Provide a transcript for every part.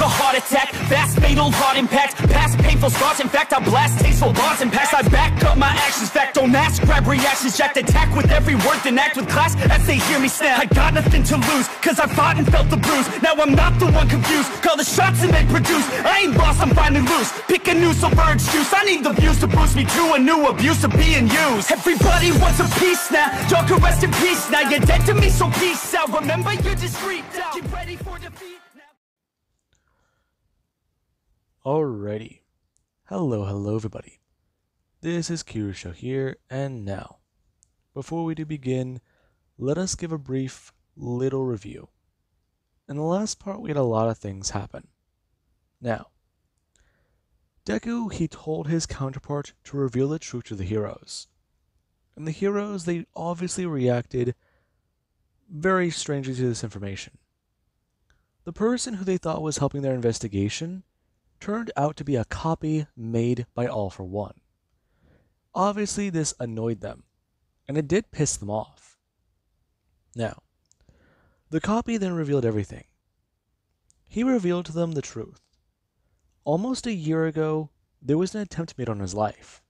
a heart attack. Fast fatal heart impact. Past painful scars. In fact, I blast tasteful bars and past. I back up my actions. Fact, don't ask. Grab reactions. Jacked attack with every word. Then act with class as they hear me snap. I got nothing to lose, cause I fought and felt the bruise. Now I'm not the one confused. Call the shots and they produce. I ain't lost, I'm finally loose. Pick a new silver juice. I need the views to boost me to a new abuse of being used. Everybody wants a piece now. Y'all can rest in peace now. You're dead to me, so peace out. Remember, you're discreet out. Get ready for defeat now. Alrighty. Hello everybody. This is Kirusho here, and now, before we do begin, let us give a brief little review. In the last part, we had a lot of things happen. Now, Deku, he told his counterpart to reveal the truth to the heroes. And the heroes, they obviously reacted very strangely to this information. The person who they thought was helping their investigation turned out to be a copy made by All for One. Obviously, this annoyed them, and it did piss them off. Now, the copy then revealed everything. He revealed to them the truth. Almost a year ago, there was an attempt made on his life.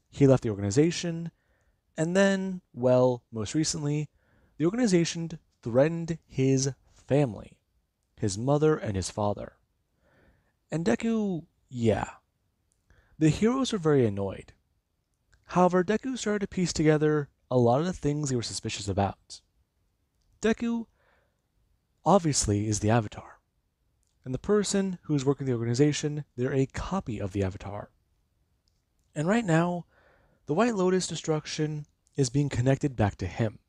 He left the organization, and then, well, most recently, the organization threatened his family, his mother and his father. And Deku, yeah, the heroes were very annoyed. However, Deku started to piece together a lot of the things they were suspicious about. Deku, obviously, is the Avatar. And the person who is working the organization, they're a copy of the Avatar. And right now, the White Lotus destruction is being connected back to him,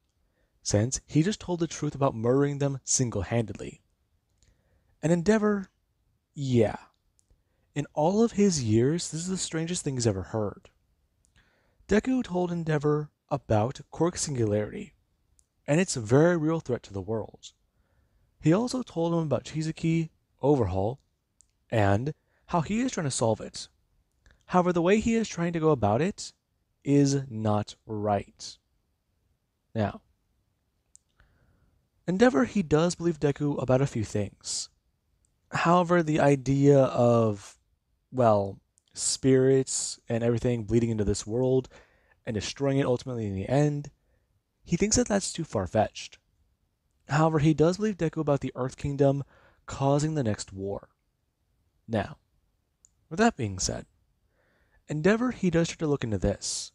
since he just told the truth about murdering them single-handedly. And Endeavor, yeah. In all of his years, this is the strangest thing he's ever heard. Deku told Endeavor about Quark Singularity, and its a very real threat to the world. He also told him about Chizuki, Overhaul, and how he is trying to solve it. However, the way he is trying to go about it is not right. Now, Endeavor, he does believe Deku about a few things. However, the idea of, well, spirits and everything bleeding into this world and destroying it ultimately in the end, he thinks that that's too far-fetched. However, he does believe Deku about the Earth Kingdom causing the next war. Now, with that being said, Endeavor, he does try to look into this.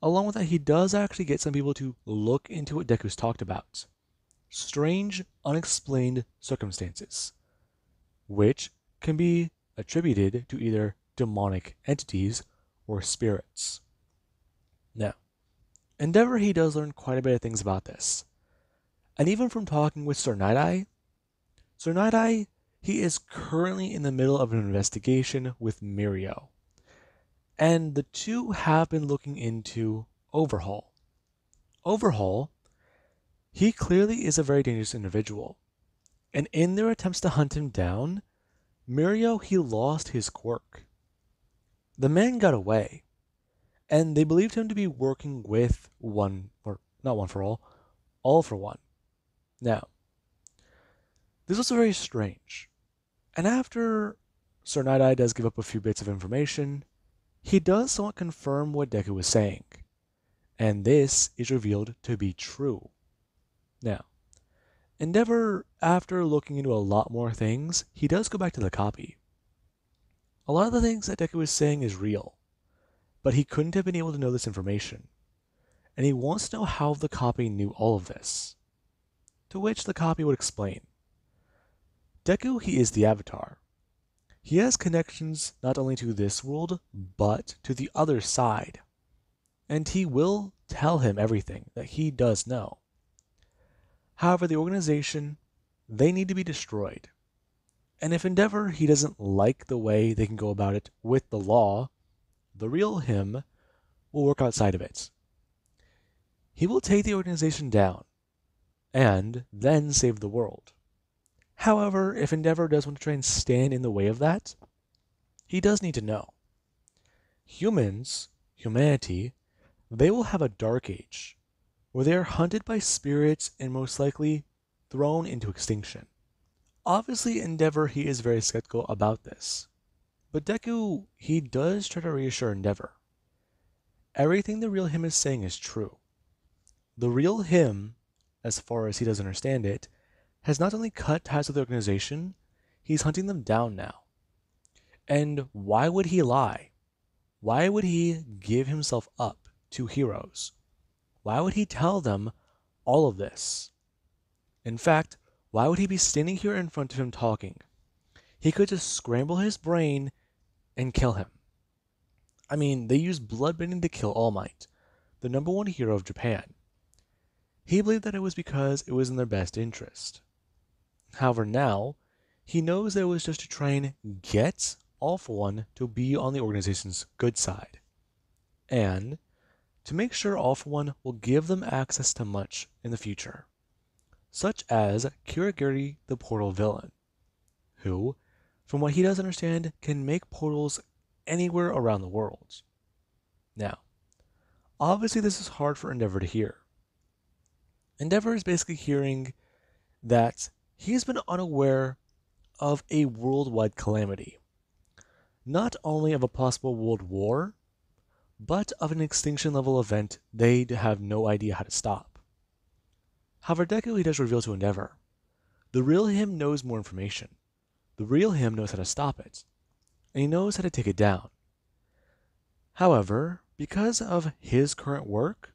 Along with that, he does actually get some people to look into what Deku's talked about. Strange, unexplained circumstances, which can be attributed to either demonic entities or spirits. Now, Endeavor, he does learn quite a bit of things about this. And even from talking with Sir Night-Eye, he is currently in the middle of an investigation with Mirio. And the two have been looking into Overhaul. Overhaul, he clearly is a very dangerous individual. And in their attempts to hunt him down, Mirio, he lost his quirk. The man got away, and they believed him to be working with All for One. Now, this was very strange, and after Sir Night-Eye does give up a few bits of information, he does somewhat confirm what Deku was saying, and this is revealed to be true. Now, Endeavor, after looking into a lot more things, he does go back to the copy. A lot of the things that Deku was saying is real, but he couldn't have been able to know this information, and he wants to know how the copy knew all of this. To which the copy would explain. Deku, he is the Avatar. He has connections not only to this world, but to the other side, and he will tell him everything that he does know. However, the organization, they need to be destroyed. And if Endeavor, he doesn't like the way they can go about it with the law, the real him will work outside of it. He will take the organization down, and then save the world. However, if Endeavor does want to try and stand in the way of that, he does need to know. Humanity, they will have a dark age, where they are hunted by spirits and most likely thrown into extinction. Obviously, Endeavor, he is very skeptical about this. But Deku, he does try to reassure Endeavor. Everything the real him is saying is true. The real him, as far as he does understand it, has not only cut ties with the organization, he's hunting them down now. And why would he lie? Why would he give himself up to heroes? Why would he tell them all of this? In fact, why would he be standing here in front of him talking? He could just scramble his brain and kill him. I mean, they used bloodbending to kill All Might, the number one hero of Japan. He believed that it was because it was in their best interest. However, now, he knows that it was just to try and get All For One to be on the organization's good side. And to make sure All For One will give them access to much in the future. Such as Kirigiri the Portal Villain, who, from what he does understand, can make portals anywhere around the world. Now, obviously this is hard for Endeavor to hear. Endeavor is basically hearing that he has been unaware of a worldwide calamity. Not only of a possible world war, but of an extinction level event they have no idea how to stop. However, Deku, he does reveal to Endeavor, the real him knows more information. The real him knows how to stop it, and he knows how to take it down. However, because of his current work,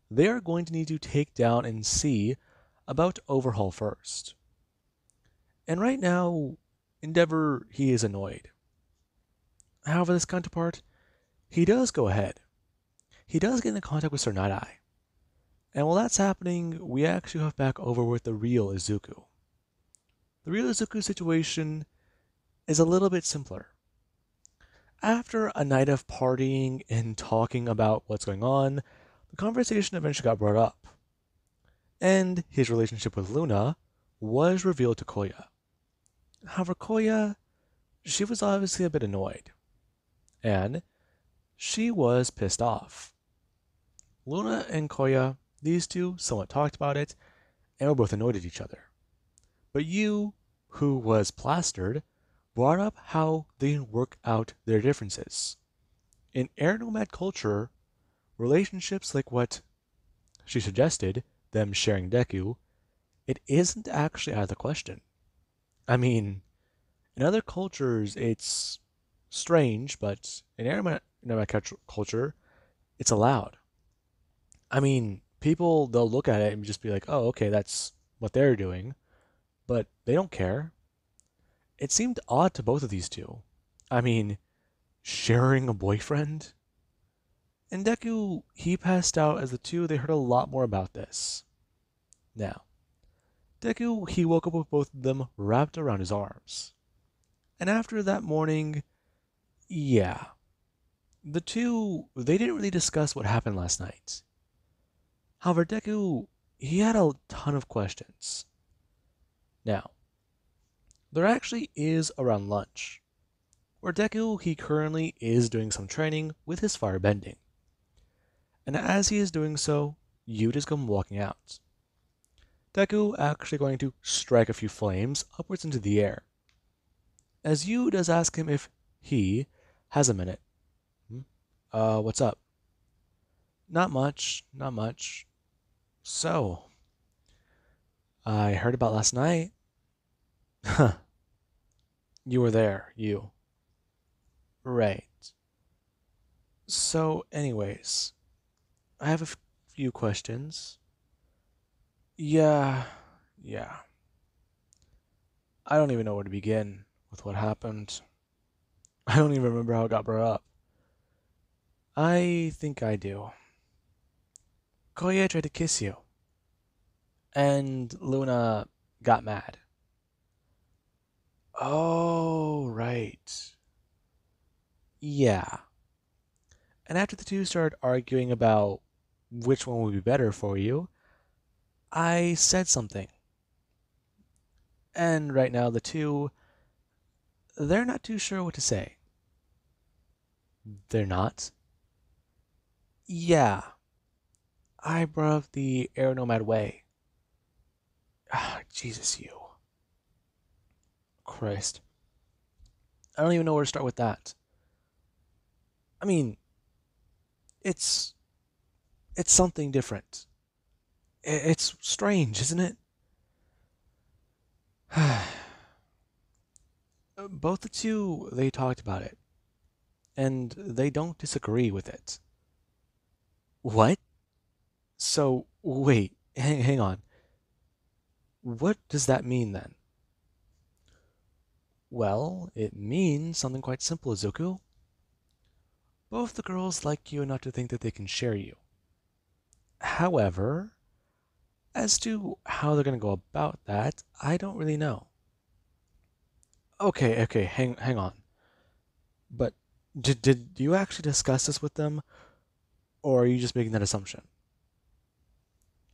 they are going to need to take down and see about Overhaul first. And right now, Endeavor, he is annoyed. However, this counterpart, he does go ahead. He does get into contact with Sir Night-Eye. And while that's happening, we actually have back over with the real Izuku. The real Izuku situation is a little bit simpler. After a night of partying and talking about what's going on, the conversation eventually got brought up. And his relationship with Luna was revealed to Koya. However, Koya, she was obviously a bit annoyed. And she was pissed off. Luna and Koya, these two, somewhat talked about it, and were both annoyed at each other. But Yu, who was plastered, brought up how they work out their differences. In air nomad culture, relationships like what she suggested, them sharing Deku, it isn't actually out of the question. I mean, in other cultures, it's strange, but in air nomad culture, it's allowed. I mean, people, they'll look at it and just be like, oh, okay, that's what they're doing, but they don't care. It seemed odd to both of these two. I mean, sharing a boyfriend? And Deku, he passed out as the two, they heard a lot more about this. Now, Deku, he woke up with both of them wrapped around his arms. And after that morning, yeah, the two, they didn't really discuss what happened last night. However, Deku, he had a ton of questions. Now, there actually is around lunch, where Deku, he currently is doing some training with his firebending. And as he is doing so, Yu does come walking out. Deku actually going to strike a few flames upwards into the air. As Yu does ask him if he has a minute. What's up? Not much, not much. So, I heard about last night. Huh. You were there, you. Right. So, anyways, I have a few questions. Yeah. I don't even know where to begin with what happened. I don't even remember how it got brought up. I think I do. Koya tried to kiss you. And Luna got mad. Oh, right. Yeah. And after the two started arguing about which one would be better for you, I said something. And right now the two, they're not too sure what to say. They're not? Yeah. I brought up the Air Nomad way. Ah, Jesus, you. Christ. I don't even know where to start with that. I mean, it's something different. It's strange, isn't it? Both the two, they talked about it, and they don't disagree with it. What? So, wait, hang on. What does that mean then? Well, it means something quite simple, Izuku. Both the girls like you enough to think that they can share you. However, as to how they're going to go about that, I don't really know. Okay, hang on. But did you actually discuss this with them, or are you just making that assumption?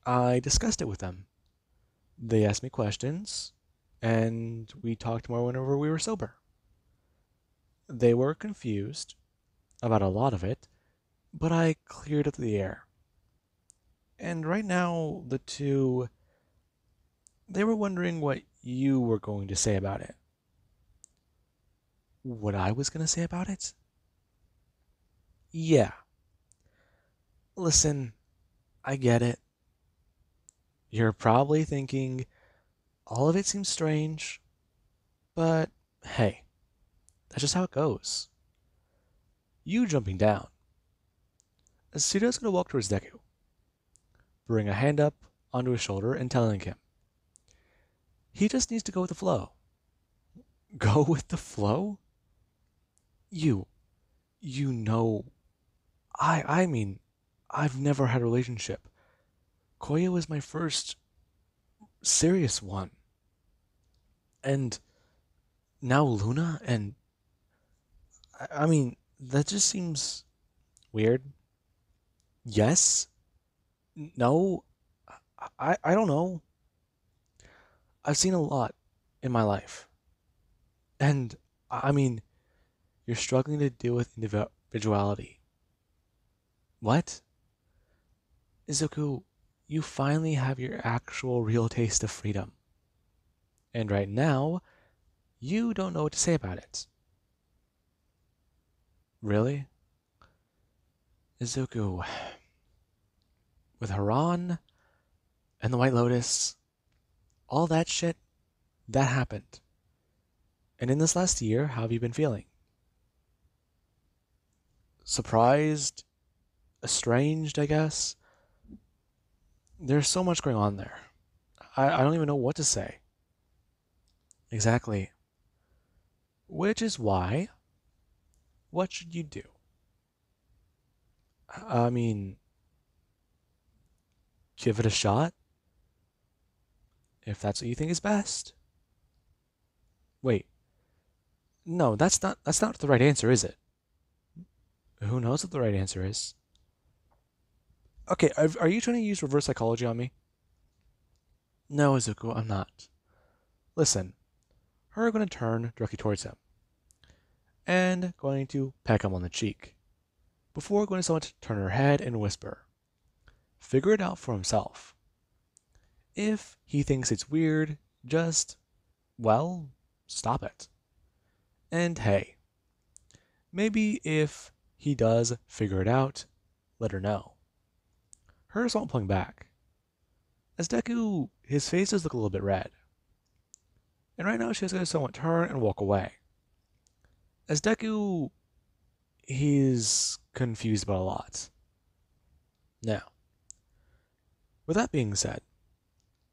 I discussed it with them. They asked me questions, and we talked more whenever we were sober. They were confused about a lot of it, but I cleared up the air. And right now, the two, they were wondering what you were going to say about it. What I was going to say about it? Yeah. Listen, I get it. You're probably thinking, all of it seems strange, but hey, that's just how it goes. You jumping down. Suda's going to walk towards Deku, bring a hand up onto his shoulder and telling him, he just needs to go with the flow. Go with the flow? You know, I mean, I've never had a relationship. Koya was my first serious one. And now Luna, and I mean, that just seems weird. Yes? No? I don't know. I've seen a lot in my life. And I mean, you're struggling to deal with individuality. What? Izuku, you finally have your actual real taste of freedom. And right now, you don't know what to say about it. Really? Izuku, with Haran and the White Lotus, all that shit, that happened. And in this last year, how have you been feeling? Surprised? Estranged, I guess? There's so much going on there. I don't even know what to say. Exactly. Which is why, what should you do? I mean, give it a shot? If that's what you think is best. Wait. No, that's not the right answer, is it? Who knows what the right answer is? Okay, are you trying to use reverse psychology on me? No, Izuku, I'm not. Listen, her going to turn directly towards him, and going to peck him on the cheek, before going to somewhat turn her head and whisper, figure it out for himself. If he thinks it's weird, just, well, stop it. And hey, maybe if he does figure it out, let her know. Hers won't pulling back. As Deku, his face does look a little bit red. And right now she's going to somewhat turn and walk away. As Deku, he's confused about a lot. Now, with that being said,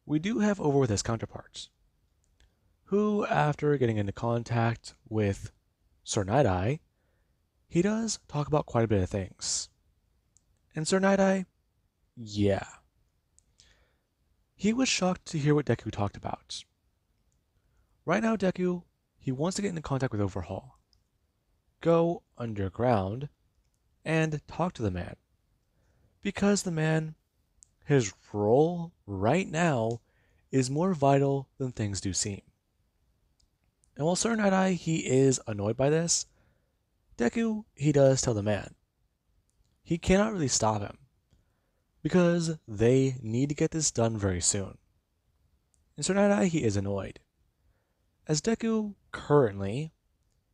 we do have over with his counterparts, who, after getting into contact with Sir Night-Eye, he does talk about quite a bit of things. And Sir Night-Eye, yeah. He was shocked to hear what Deku talked about. Right now, Deku, he wants to get into contact with Overhaul, go underground, and talk to the man. Because the man, his role right now is more vital than things do seem. And while Sir Night-Eye, he is annoyed by this, Deku, he does tell the man. He cannot really stop him, because they need to get this done very soon. And Sir Night-Eye, he is annoyed. as Deku currently,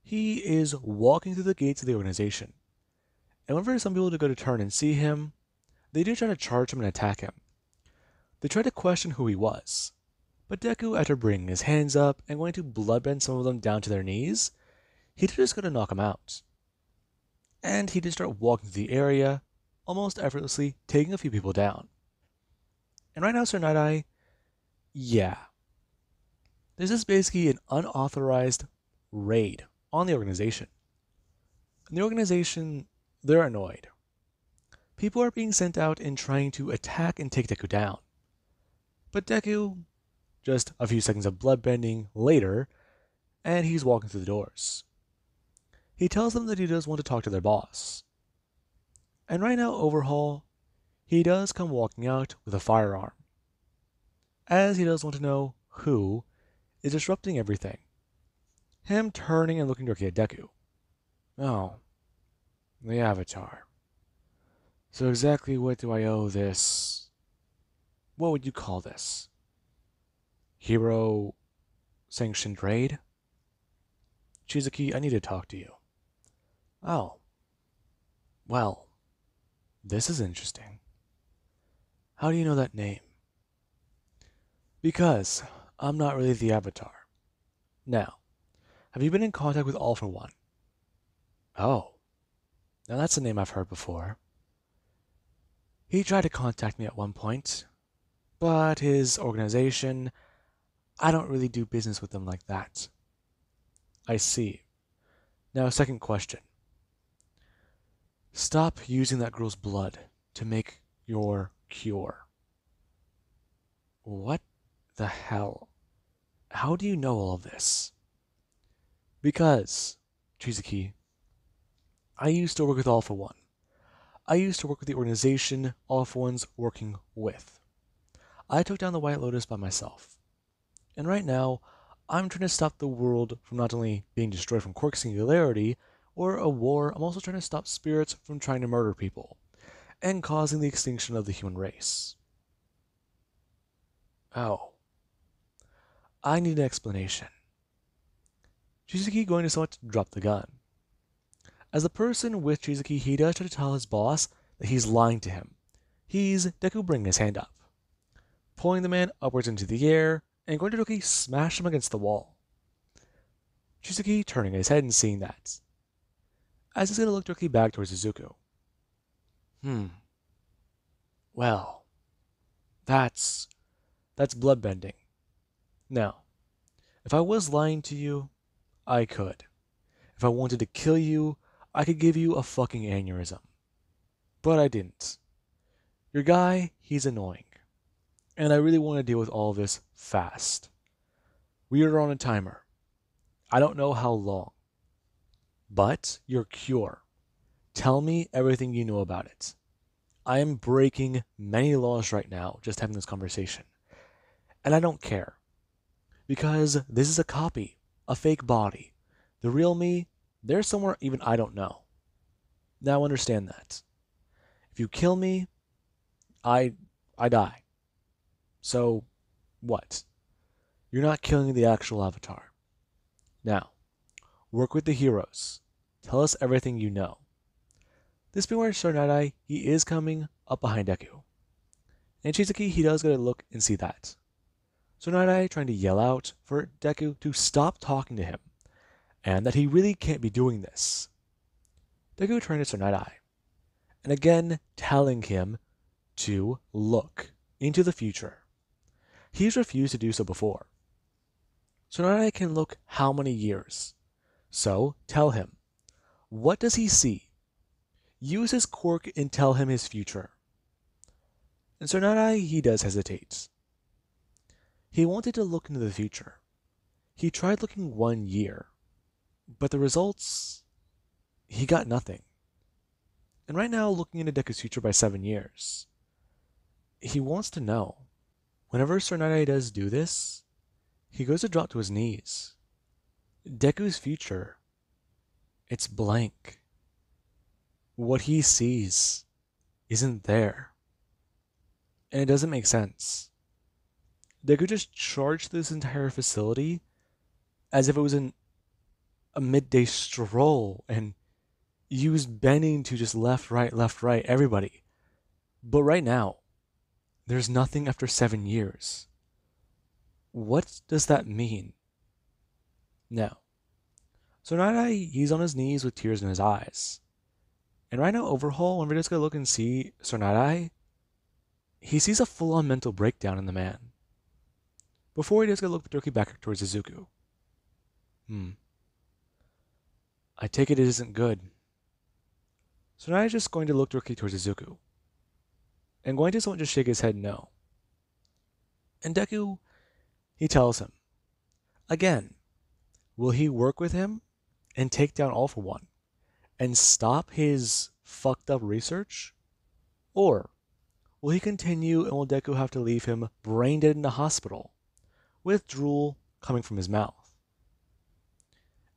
he is walking through the gates of the organization. And whenever some people go to turn and see him, they do try to charge him and attack him. They try to question who he was, but Deku, after bringing his hands up and going to bloodbend some of them down to their knees, he did just go to knock them out. And he did start walking through the area, almost effortlessly taking a few people down. And right now, Sir Night-Eye, yeah. This is basically an unauthorized raid on the organization. And the organization, they're annoyed. People are being sent out and trying to attack and take Deku down. But Deku, just a few seconds of bloodbending later, and he's walking through the doors. He tells them that he does want to talk to their boss. And right now, Overhaul, he does come walking out with a firearm, as he does want to know who is disrupting everything. Him turning and looking directly at Deku. Oh, the Avatar. So exactly what do I owe this? What would you call this? Hero sanctioned raid? Chizuki, I need to talk to you. Oh. Well, this is interesting. How do you know that name? Because I'm not really the Avatar. Now, have you been in contact with All for One? Oh. Now that's a name I've heard before. He tried to contact me at one point, but his organization, I don't really do business with them like that. I see. Now, second question. Stop using that girl's blood to make your cure. What the hell? How do you know all of this? Because, Chizuki, I used to work with All for One. I used to work with the organization All for One's working with. I took down the White Lotus by myself. And right now, I'm trying to stop the world from not only being destroyed from Quark Singularity or a war, I'm also trying to stop spirits from trying to murder people and causing the extinction of the human race. Oh. I need an explanation. Chizuki going to somewhat drop the gun. As the person with Chizuki, he does try to tell his boss that he's lying to him. He's Deku bringing his hand up, pulling the man upwards into the air, and going to directly smash him against the wall. Chizuki turning his head and seeing that, as he's going to look directly back towards Izuku. Well, that's bloodbending. Now, if I was lying to you, I could. If I wanted to kill you, I could give you a fucking aneurysm. But I didn't. Your guy, he's annoying. And I really want to deal with all of this fast. We are on a timer. I don't know how long. But your cure. Tell me everything you know about it. I am breaking many laws right now just having this conversation. And I don't care. Because this is a copy, a fake body. The real me, there's somewhere even I don't know. Now understand that. If you kill me, I die. So, what? You're not killing the actual Avatar. Now, work with the heroes. Tell us everything you know. This being where Sir Night-Eye, he is coming up behind Deku. And Chizuki, he does get a look and see that. Sir Night-Eye trying to yell out for Deku to stop talking to him, and that he really can't be doing this. Deku turning to Sir Night-Eye, and again telling him to look into the future. He's refused to do so before. Sir Night-Eye can look how many years? So, tell him. What does he see? Use his quirk and tell him his future. And Sir Night-Eye, he does hesitate. He wanted to look into the future. He tried looking 1 year, but the results, he got nothing. And right now, looking into Deku's future by 7 years, he wants to know. Whenever Sir Night-Eye does do this, he goes to drop to his knees. Deku's future, it's blank. What he sees isn't there. And it doesn't make sense. Deku just charged this entire facility as if it was a midday stroll and used bending to just left, right, everybody. But right now, there's nothing after 7 years. What does that mean? Now, so Night he's on his knees with tears in his eyes. And right now, Overhaul, when we're just gonna look and see Sir Night he sees a full-on mental breakdown in the man. Before he does go look directly back towards Izuku. I take it isn't good. So now he's just going to look directly towards Izuku. And going to someone just shake his head no. And Deku, he tells him, again, will he work with him and take down All For One and stop his fucked up research? Or will he continue and will Deku have to leave him brain dead in the hospital with drool coming from his mouth?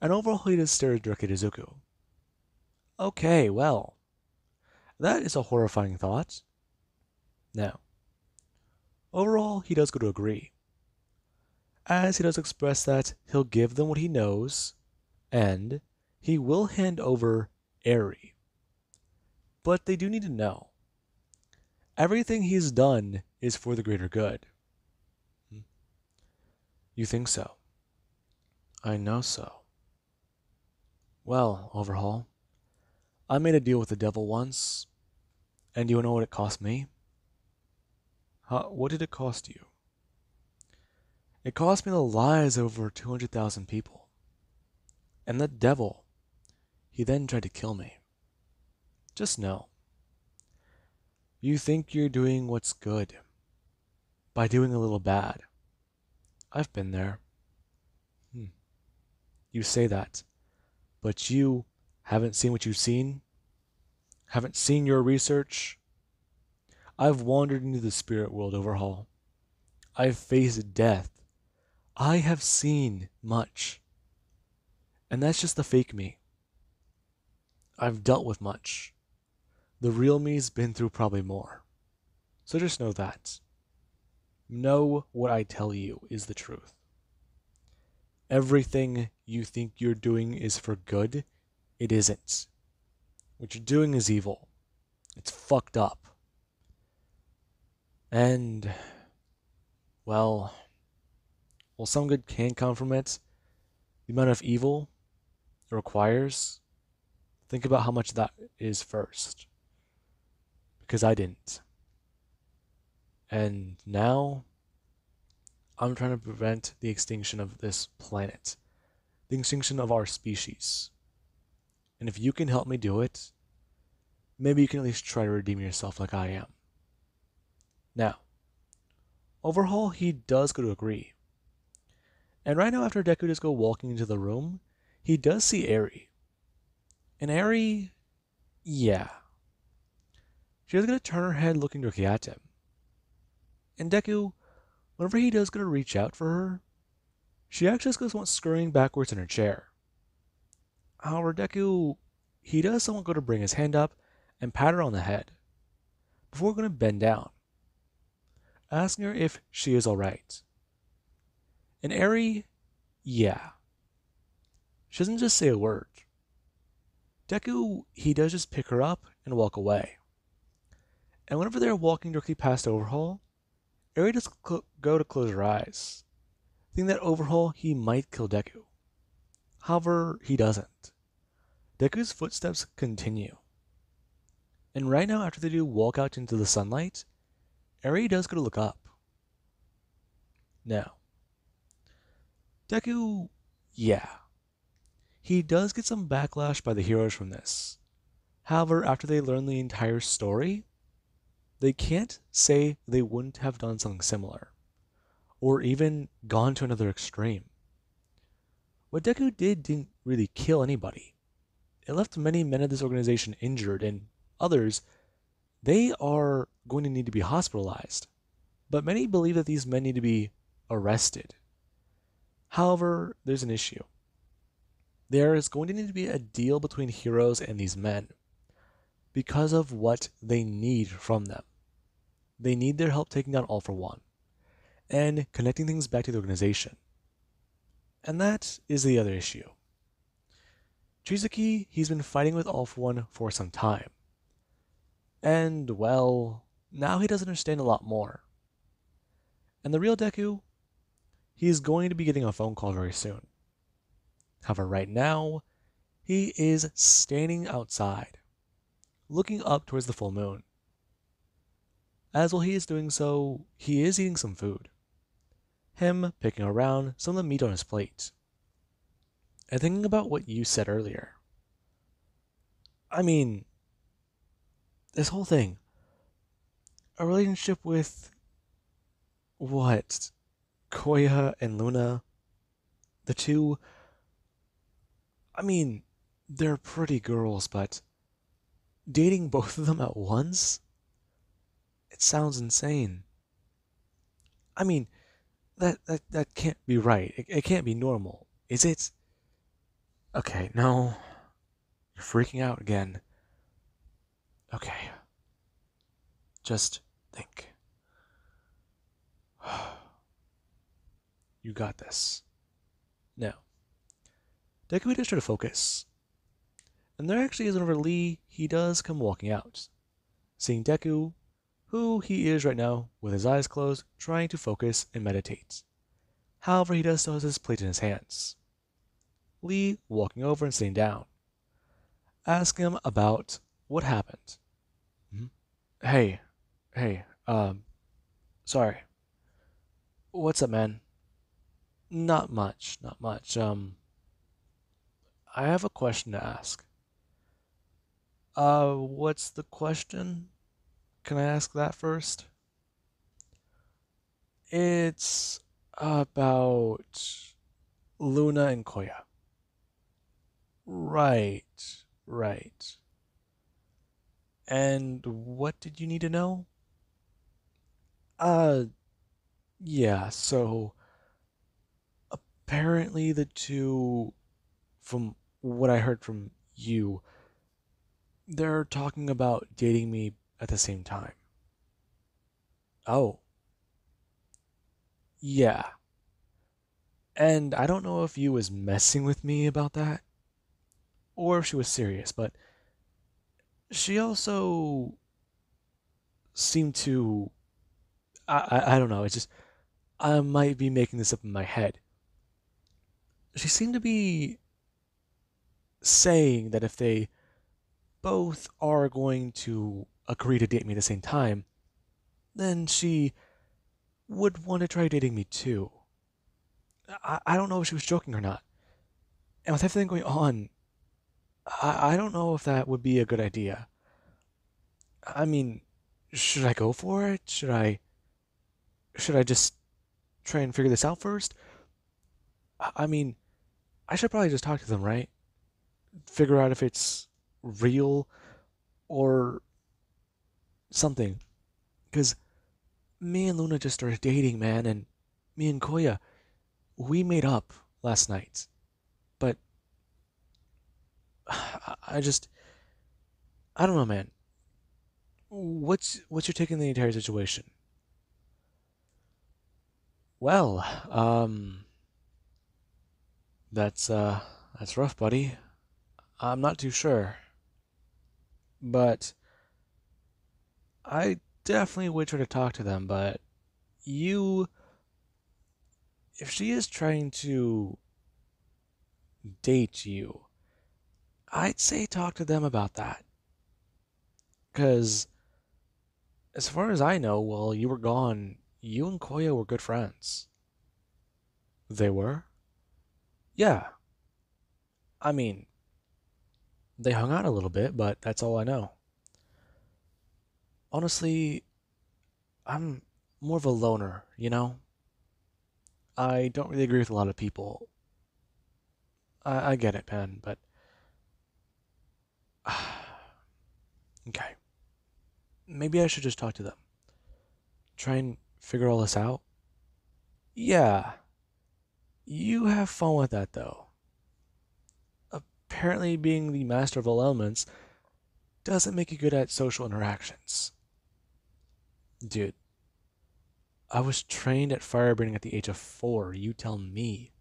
And overall, he just stares directly at Izuku. Okay, well, that is a horrifying thought. Now, overall, he does go to agree, as he does express that he'll give them what he knows, and he will hand over Eri. But they do need to know, everything he's done is for the greater good. You think so? I know so. Well, Overhaul, I made a deal with the devil once, and you know what it cost me? What did it cost you? It cost me the lives of over 200,000 people. And the devil, he then tried to kill me. Just know, you think you're doing what's good by doing a little bad. I've been there. You say that, but you haven't seen what you've seen? Haven't seen your research? I've wandered into the spirit world, Overhaul. I've faced death. I have seen much. And that's just the fake me. I've dealt with much. The real me's been through probably more. So just know that. Know what I tell you is the truth. Everything you think you're doing is for good, it isn't. What you're doing is evil. It's fucked up. And, well, some good can come from it. The amount of evil it requires, think about how much that is first. Because I didn't. And now, I'm trying to prevent the extinction of this planet. The extinction of our species. And if you can help me do it, maybe you can at least try to redeem yourself like I am. Now, Overhaul, he does go to agree. And right now, after Deku does go walking into the room, he does see Eri. And Eri, yeah. She's going to turn her head looking directly at him. And Deku, whenever he does go to reach out for her, she actually just goes scurrying backwards in her chair. However, Deku, he does somewhat go to bring his hand up and pat her on the head, before going to bend down, asking her if she is alright. And Eri, yeah. She doesn't just say a word. Deku, he does just pick her up and walk away. And whenever they're walking directly past Overhaul, Eri does go to close her eyes, thinking that Overhaul, he might kill Deku. However, he doesn't. Deku's footsteps continue. And right now, after they do walk out into the sunlight, Eri does go to look up. Now, Deku, yeah. He does get some backlash by the heroes from this. However, after they learn the entire story, they can't say they wouldn't have done something similar, or even gone to another extreme. What Deku didn't really kill anybody. It left many men of this organization injured, and others, they are going to need to be hospitalized. But many believe that these men need to be arrested. However, there's an issue. There is going to need to be a deal between heroes and these men, because of what they need from them. They need their help taking down All For One, and connecting things back to the organization. And that is the other issue. Chizuki, he's been fighting with All For One for some time. And, well, now he does understand a lot more. And the real Deku, he's going to be getting a phone call very soon. However, right now, he is standing outside, looking up towards the full moon. As while he is doing so, he is eating some food. Him picking around some of the meat on his plate. And thinking about what you said earlier. I mean, this whole thing, a relationship with, what, Koya and Luna, the two, I mean, they're pretty girls, but dating both of them at once? It sounds insane. I mean, that can't be right. It can't be normal. Is it? Okay, no. You're freaking out again. Okay. Just think. You got this. Now, Deku does try to focus. And there actually is whenever Lee, he does come walking out. Seeing Deku, who he is right now, with his eyes closed, trying to focus and meditate. However, he does so with his plate in his hands. Lee walking over and sitting down. Ask him about what happened. Hey, sorry. What's up, man? Not much. I have a question to ask. What's the question? Can I ask that first? It's about Luna and Koya. Right. And what did you need to know? Uh, yeah, so apparently the two, from what I heard from you, they're talking about dating me at the same time. Oh, yeah. And I don't know if you was messing with me about that, or if she was serious, but she also seemed to, I don't know, it's just, I might be making this up in my head. She seemed to be saying that if they both are going to agree to date me at the same time, then she would want to try dating me too. I don't know if she was joking or not. And with everything going on, I don't know if that would be a good idea. I mean, should I go for it? Should I just try and figure this out first? I mean, I should probably just talk to them, right? Figure out if it's real or something. Because me and Luna just started dating, man, and me and Koya, we made up last night. But I just, I don't know, man. What's your take on the entire situation? Well, that's rough, buddy. I'm not too sure, but I definitely would try to talk to them. But you, if she is trying to date you, I'd say talk to them about that. Because as far as I know, while you were gone, you and Koya were good friends. They were? Yeah. I mean, they hung out a little bit, but that's all I know. Honestly, I'm more of a loner, you know? I don't really agree with a lot of people. I get it, man, but. Okay. Maybe I should just talk to them. Try and figure all this out? Yeah. You have fun with that, though. Apparently, being the master of all elements doesn't make you good at social interactions. Dude, I was trained at firebending at the age of 4. You tell me.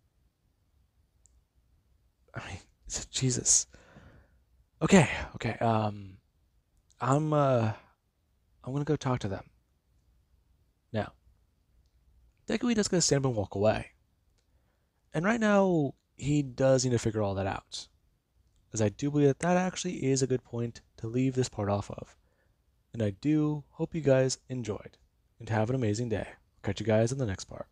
Jesus. Okay. I'm gonna go talk to them. Now, Deku does gonna stand up and walk away. And right now, he does need to figure all that out. As I do believe that that actually is a good point to leave this part off of. And I do hope you guys enjoyed. And have an amazing day. Catch you guys in the next part.